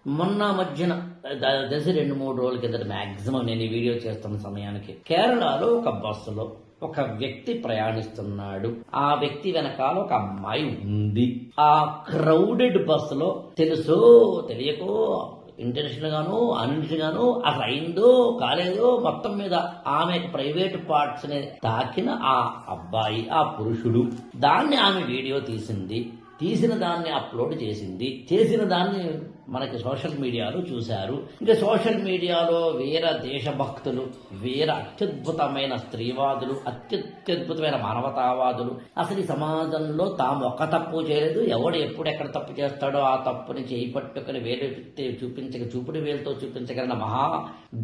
మొన్న మధ్యన దశ 2-3 రోజుల కిందట మ్యాక్సిమం నేను ఈ వీడియో చేస్తున్న సమయానికి కేరళలో ఒక బస్సులో ఒక వ్యక్తి ప్రయాణిస్తున్నాడు. ఆ వ్యక్తి వెనకాల ఒక అమ్మాయి ఉంది. ఆ క్రౌడెడ్ బస్సులో తెలుసో తెలియకో ఇంటెన్షన్ గాను అన్ఇంటెన్షన్ గాను అసలు అయిందో కాలేదో మొత్తం మీద ఆమె ప్రైవేట్ పార్ట్స్ ని తాకిన ఆ అబ్బాయి, ఆ పురుషుడు, దాన్ని ఆమె వీడియో తీసిన దాన్ని అప్లోడ్ చేసిన దాన్ని మనకి సోషల్ మీడియాలో చూశారు. ఇంకా సోషల్ మీడియాలో వీర దేశభక్తులు, వీర అత్యద్భుతమైన స్త్రీవాదులు, అత్యద్భుతమైన మానవతావాదులు అసలు ఈ సమాజంలో తాము ఒక్క తప్పు చేయలేదు, ఎవడు ఎప్పుడు ఎక్కడ తప్పు చేస్తాడో ఆ తప్పుని చేయి పట్టుకుని చూపుడు వేలుతో చూపించగలిగిన మహా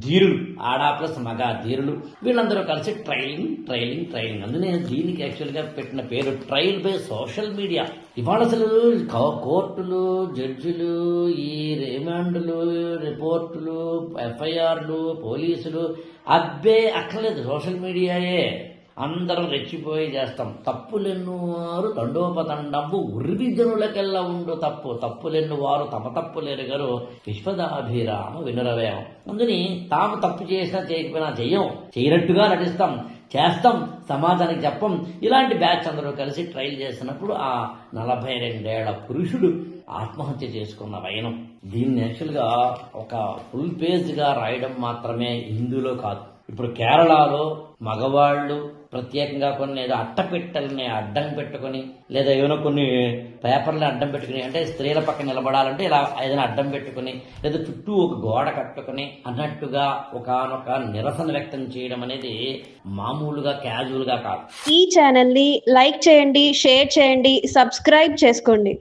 ధీరులు, ఆడా ప్లస్ మగ ధీరులు, వీళ్ళందరూ కలిసి ట్రైలింగ్ అందుకే దీనికి యాక్చువల్గా పెట్టిన పేరు ట్రయల్ బై సోషల్ మీడియా. ఇవాళ అసలు కోర్టులు, జడ్జిలు, ఈ రిమాండ్లు, రిపోర్టులు, ఎఫ్ఐఆర్లు, పోలీసులు అబ్బే అక్కర్లేదు, సోషల్ మీడియాయే. అందరం రెచ్చిపోయి చేస్తాం. తప్పులెన్నువారు తండోపతండంబు ఉర్విజనులకెల్లా ఉండు తప్పులెన్నువారు తమ తప్పులెరుగరు విశ్వదాభిరామ వినురవేమం. అందుని తాము తప్పు చేసినా చేయకపోయినా చేయనట్టుగా నటిస్తాం, చేస్తాం, సమాజానికి చెప్పం. ఇలాంటి బ్యాచ్ అందరూ కలిసి ట్రైల్ చేసినప్పుడు ఆ 42 ఏళ్ల పురుషుడు ఆత్మహత్య చేసుకున్న వైనం. దీన్ని యాక్చువల్గా ఒక ఫుల్ పేజ్గా రాయడం మాత్రమే హిందూలో కాదు. ఇప్పుడు కేరళలో మగవాళ్ళు ప్రత్యేకంగా కొన్ని ఏదో అట్టపెట్టెల్ని అడ్డం పెట్టుకుని, లేదా ఏమైనా కొన్ని పేపర్లని అడ్డం పెట్టుకుని, అంటే స్త్రీల పక్కన నిలబడాలంటే ఇలా ఏదైనా అడ్డం పెట్టుకుని, లేదా చుట్టూ ఒక గోడ కట్టుకుని అన్నట్టుగా ఒకనొక నిరసన వ్యక్తం చేయడం అనేది మామూలుగా క్యాజువల్గా కాదు. ఈ ఛానల్ ని లైక్ చేయండి, షేర్ చేయండి, సబ్స్క్రైబ్ చేసుకోండి.